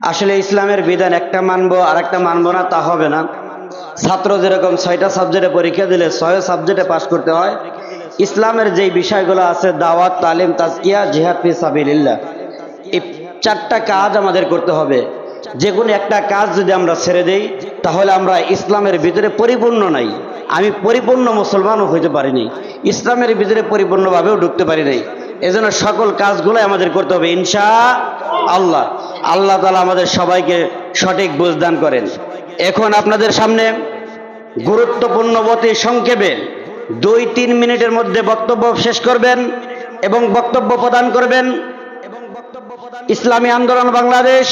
আসলে ইসলামের বিধান একটা মানবো আর একটা মানবো না তা হবে না। ছাত্র যেরকম 6টা সাবজেক্টে পরীক্ষা দিলে 6 সাবজেক্টে পাস করতে হয়, ইসলামের যেই বিষয়গুলো আছে দাওয়াত, তালিম, তাজকিয়া, জিহাদ ফি সাবিলিল্লাহ, এই 4টা কাজ আমাদের করতে হবে। যে কোনো একটা কাজ যদি আমরা ছেড়ে দেই তাহলে আমরা ইসলামের ভিতরে পরিপূর্ণ নাই। আমি পরিপূর্ণ মুসলমানও হইতে পারিনি, ইসলামের ভিতরে পরিপূর্ণভাবেও ঢুকতে পারি নাই। এজন্য সকল কাজগুলো আমাদের করতে হবে ইনশাআল্লাহ। আল্লাহ তাআলা আমাদের সবাইকে সঠিক বুঝ দান করেন। এখন আপনাদের সামনে গুরুত্বপূর্ণ অতি সংক্ষেপে 2-3 মিনিটের মধ্যে বক্তব্য শেষ করবেন এবং বক্তব্য প্রদান করবেন ইসলামী আন্দোলন বাংলাদেশ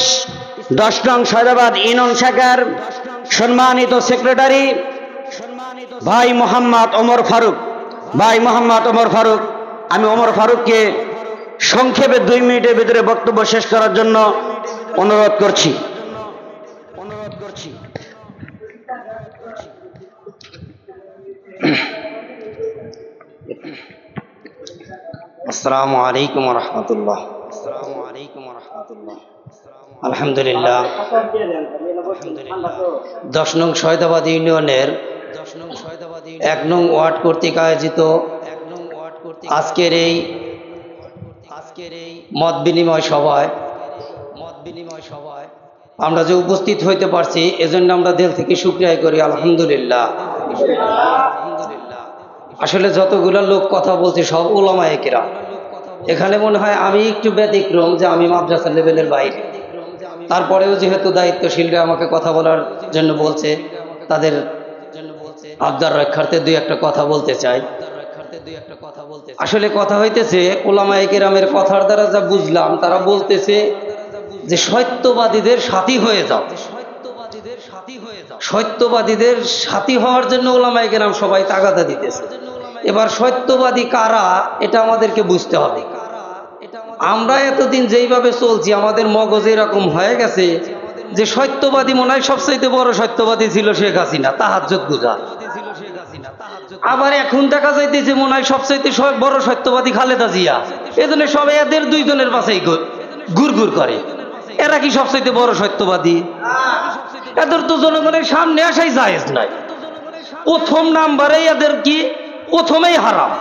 10 নং সৈয়দাবাদ ইউনিয়ন শাখার সম্মানিত সেক্রেটারি ভাই মোহাম্মদ ওমর ফারুক। ভাই মোহাম্মদ ওমর ফারুক, আমি ওমর ফারুককে সংক্ষেপে 2 মিনিটের ভিতরে বক্তব্য শেষ করার জন্য অনুরোধ করছি। আসসালামু আলাইকুম ওয়া রাহমাতুল্লাহ। আলহামদুলিল্লাহ। 10 নং সৈয়দাবাদ ইউনিয়নের 1 নং ওয়ার্ড কর্তৃক আয়োজিত আজকের এই মত বিনিময় সভায় আমরা যে উপস্থিত হইতে পারছি এজন্য আমরা দিল থেকে শুকরিয়া করি আলহামদুলিল্লাহ। আসলে যতগুলো লোক কথা বলছে সব উলামায়ে কেরাম। এখানে মনে হয় আমি একটু ব্যতিক্রম, যে আমি মাদ্রাসা লেভেলের বাইরে, তারপরেও যেহেতু দায়িত্বশীলরা আমাকে কথা বলার জন্য বলছে, তাদের আবদার রক্ষার্থে 2-1টা কথা বলতে চাই। আসলে কথা হইতেছে উলামায়ে কেরামের কথার দ্বারা যা বুঝলাম, তারা বলতেছে যে সত্যবাদীদের সাথী হয়ে যাও। সত্যবাদীদের সাথী হওয়ার জন্য উলামায়ে কেরাম সবাই তাগাদা দিতেছে। এবার সত্যবাদী কারা এটা আমাদেরকে বুঝতে হবে। আমরা এতদিন যেইভাবে চলছি আমাদের মগজে এরকম হয়ে গেছে যে সত্যবাদী মনে হয় সবচাইতে বড় সত্যবাদী ছিল শেখ হাসিনা, তাহাজ্জুদ গুজার। আবার এখন দেখা যাইতেছে মনে হয় সবচাইতে বড় সত্যবাদী খালেদা জিয়া। এজন্য সবাই এদের 2 জনের পাশেই ঘুরঘুর করে। এরা কি সবচাইতে বড় সত্যবাদী? এদের তো জনগণের সামনে আসাই জায়েজ নাই। প্রথম নাম্বারে এদের কি প্রথমেই হারাম।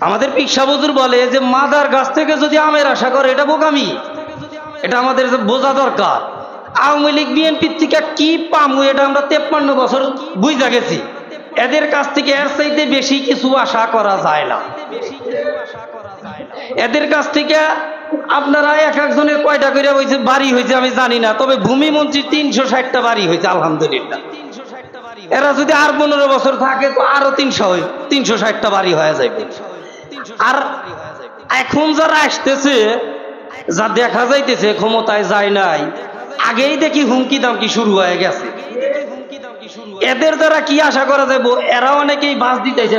আমাদের পিকশা হুজুর বলে যে মাদার গাছ থেকে যদি আমের আশা করে এটা বোকামি। এটা আমাদের বোঝা দরকার। আওয়ামী লীগ বিএনপির থেকে কি পামু এটা আমরা 53 বছর বুঝা গেছি। এদের কাছ থেকে এর চাইতে বেশি কিছু আশা করা যায় না। এদের কাছ থেকে আপনারা এক একজনের কয়টা করে হয়েছে বাড়ি হয়েছে আমি জানি না, তবে ভূমি মন্ত্রীর 360টা বাড়ি হয়েছে আলহামদুলিল্লাহ। এরা যদি আর 15 বছর থাকে তো আরো 360টা বাড়ি হয়ে যাবে। আর এখন যারা আসতেছে, যা দেখা যাইতেছে ক্ষমতায় যায় নাই, আগেই দেখি হুমকি দামকি শুরু হয়ে গেছে। এদের দ্বারা কি আশা করা যাবে? এরা অনেকেই বাস দিতেছে।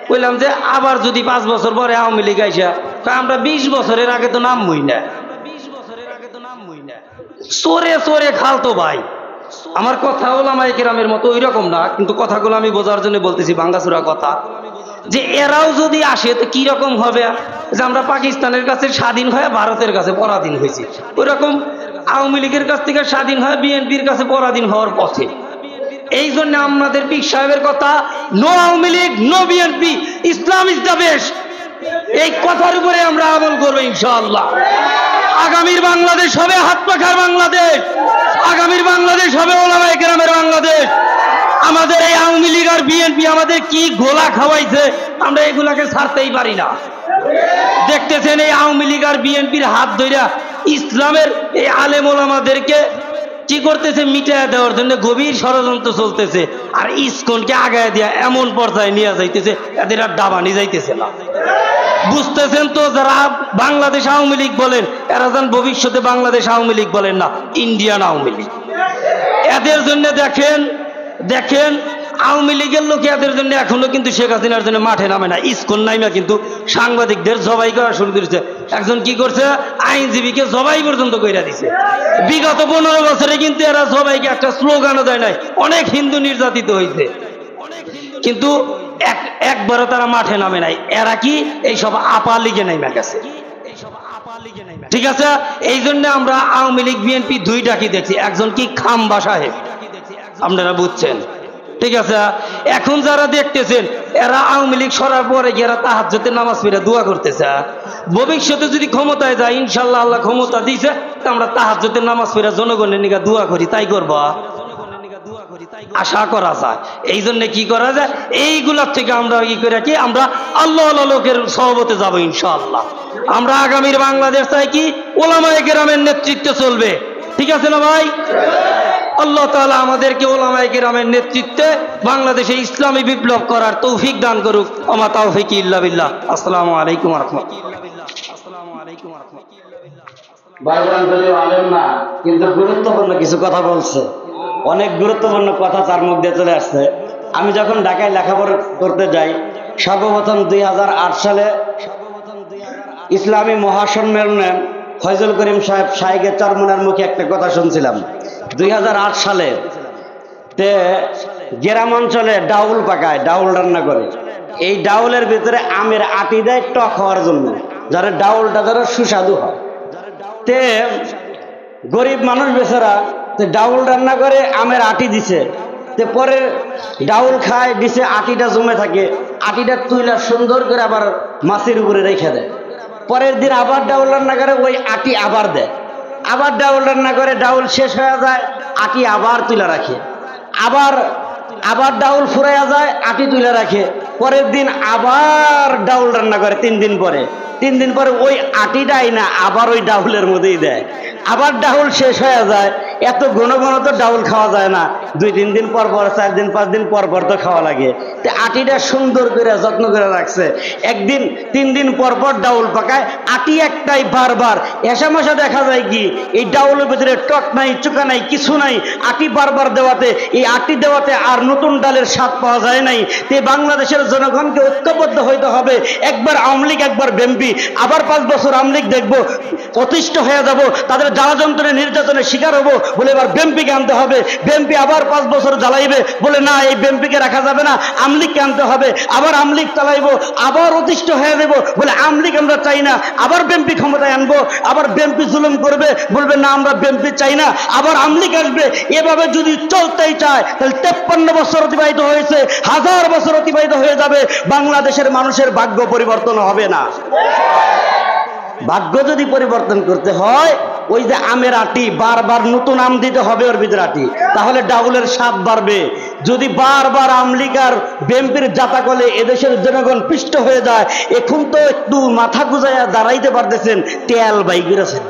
কইলাম যে আবার যদি 5 বছর পরে আওয়ামী লীগ আইসা, আমরা 20 বছরের আগে তো নামবই না। চোরে চোরে খালতো ভাই। আমার কথা উলামায়ে কেরামের মতো ওই রকম না, কিন্তু কথাগুলো আমি বোঝার জন্য বলতেছি, ভাঙ্গাচোরা কথা। যে এরাও যদি আসে তো কি রকম হবে? যে আমরা পাকিস্তানের কাছে স্বাধীন হয়ে ভারতের কাছে পরাধীন হয়েছি, ওই রকম আওয়ামী লীগের কাছ থেকে স্বাধীন হয়ে বিএনপির কাছে পরাধীন হওয়ার পথে। এই জন্য আমাদের পীর সাহেবের কথা, no Awami League, no BNP, Islam is the best. এই কথার উপরে আমরা আমল করবো ইনশাআল্লাহ। আগামীর বাংলাদেশ হবে হাত পাখার বাংলাদেশ। আগামীর বাংলাদেশ হবে উলামায়ে কেরামের বাংলাদেশ। আমাদের এই আওয়ামী লীগ আর বিএনপি আমাদের কি গোলা খাওয়াইছে, আমরা এগুলাকে ছাড়তেই পারি না। দেখতেছেন এই আওয়ামী লীগ আর বিএনপির হাত ধইরা ইসলামের এই আলেম ওলামাদেরকে কি করতেছে, মিটাইয়া দেওয়ার জন্য গভীর ষড়যন্ত্র চলতেছে। আর ইসকনকে আগায় দিয়া এমন পর্যায়ে নিয়ে যাইতেছে, এদের আর দাবানি যাইতেছে না। বুঝতেছেন তো? যারা বাংলাদেশ আওয়ামী লীগ বলেন, এরা যেন ভবিষ্যতে বাংলাদেশ আওয়ামী লীগ বলেন না, ইন্ডিয়ান আওয়ামী লীগ। এদের জন্য দেখেন আওয়ামী লীগের লোক এদের জন্য এখনো কিন্তু শেখ হাসিনার জন্য মাঠে নামে না। ইসকন নাইমা কিন্তু সাংবাদিকদের জবাই করা শুরু করেছে। একজন কি করছে, আইনজীবীকে জবাই পর্যন্ত কইরা দিছে। বিগত 15 বছরে কিন্তু এরা জবাইকে একটা স্লোগানও দেয় নাই। অনেক হিন্দু নির্যাতিত হয়েছে, কিন্তু একবারও তারা মাঠে নামে নাই। এরা কি এইসব আপা লীগে নাইমা গেছে। ঠিক আছে, এই জন্য আমরা আওয়ামী লীগ বিএনপি দুইটাকে দেখছি, একজন কি খাম্বা সাহেব, আপনারা বুঝছেন। ঠিক আছে, এখন যারা দেখতেছেন এরা আওয়ামী লীগ সরার পরে এরা তাহাজ্জুদের নামাজ পড়ে দোয়া করতেছে। ভবিষ্যতে যদি ক্ষমতায় যায়, ইনশাল্লাহ আল্লাহ ক্ষমতা দিয়েছে, আমরা তাহাজ্জুদের নামাজ পড়ে জনগণের নিকে দোয়া করি, তাই করব, আশা করা যায়। এই জন্য কি করা যায়, এইগুলার থেকে আমরা কি করে কি আমরা আল্লাহ লোকের সহবতে যাব ইনশাআল্লাহ। আমরা আগামীর বাংলাদেশ চাই কি ওলামায়ে কেরামের নেতৃত্বে চলবে। ঠিক আছে না ভাই? আল্লাহ তাআলা আমাদেরকে ওলামায়ে কেরামের নেতৃত্বে বাংলাদেশে ইসলামী বিপ্লব করার তৌফিক দান করুক। আমা তাওফিকি ইল্লা বিল্লাহ। আসসালামু আলাইকুম ওয়া রাহমাতুল্লাহ। ভাইজান যদিও আলেম না, কিন্তু গুরুত্বপূর্ণ কিছু কথা বলছে, অনেক গুরুত্বপূর্ণ কথা তার মধ্যে চলে আসছে। আমি যখন ঢাকায় লেখাপড়া করতে যাই, সর্বপ্রথম 2008 সালে ইসলামী মহাসম্মেলনে ফয়জুল করিম সাহেব শাইখে চরমনার মুখে একটা কথা শুনছিলাম। 2008 সালে তে গ্রাম অঞ্চলে ডাউল পাকায়, ডাউল রান্না করে, এই ডাউলের ভিতরে আমের আটি দেয় টক হওয়ার জন্য, যারা ডাউলটা যারা সুস্বাদু হয়। তে গরিব মানুষ বেচারা ডাউল রান্না করে আমের আটি দিছে, তে পরে ডাউল খায়, দিছে আটিটা জমে থাকে, আটিটা তুইলা সুন্দর করে আবার মাছের উপরে রেখে দেয়। পরের দিন আবার ডাউল রান্না করে, ওই আটি আবার দেয়, আবার ডাউল রান্না করে, ডাউল শেষ হয়ে যায়, আটি আবার তুলে রাখে, আবার আবার ডাউল ফুরাইয়া যায়, আটি তুলে রাখে। পরের দিন আবার ডাউল রান্না করে, 3 দিন পরে, 3 দিন পরে ওই আটিটাই না আবার ওই ডাউলের মধ্যেই দেয়, আবার ডাউল শেষ হয়ে যায়। এত ঘন ঘন তো ডাউল খাওয়া যায় না, 2-3 দিন পর পর, 4 দিন 5 দিন পর পর তো খাওয়া লাগে। তো আটিটা সুন্দর করে যত্ন করে রাখছে, একদিন 3 দিন পর পর ডাউল পাকায়, আটি একটাই বারবার। এসা মশা দেখা যায় কি এই ডাউলের ভিতরে টক নাই, চুকা নাই, কিছু নাই, আটি বারবার দেওয়াতে, এই আটি দেওয়াতে আর নতুন ডালের স্বাদ পাওয়া যায় নাই। তে বাংলাদেশের জনগণকে ঐক্যবদ্ধ হইতে হবে। একবার আওয়ামী লীগ, একবার বিএনপি, আবার 5 বছর আওয়ামী লীগ দেখবো, অতিষ্ঠ হয়ে যাব, তাদের জ্বালা যন্ত্রণে নির্যাতনের শিকার হবো বলে এবার বিএনপিকে আনতে হবে। বিএনপি আবার 5 বছর জ্বালাইবে, বলে না এই বিএনপিকে রাখা যাবে না, আওয়ামী লীগকে আনতে হবে। আবার আওয়ামী লীগ চালাইবো, আবার অতিষ্ঠ হয়ে দেবো, বলে আওয়ামী লীগ আমরা চাই না, আবার বিএনপি ক্ষমতায় আনবো। আবার বিএনপি জুলুম করবে, বলবে না আমরা বিএনপি চাই না, আবার আওয়ামী লীগ আসবে। এভাবে যদি চলতেই চায় তাহলে 53 বছর অতিবাহিত হয়েছে, 1000 বছর অতিবাহিত হয়ে যাবে, বাংলাদেশের মানুষের ভাগ্য পরিবর্তন হবে না। ভাগ্য যদি পরিবর্তন করতে হয়, ওই যে আমের আটি বারবার নতুন আম দিতে হবে ওর ভিতরে আটি, তাহলে ডাউলের স্বাদ বাড়বে। যদি বারবার আওয়ামী লীগ আর বিএনপির জাতা কলে এদেশের জনগণ পিষ্ট হয়ে যায়, এখন তো একটু মাথা গুজাইয়া দাঁড়াইতে পারতেছেন, তেল বাইক গেছেন।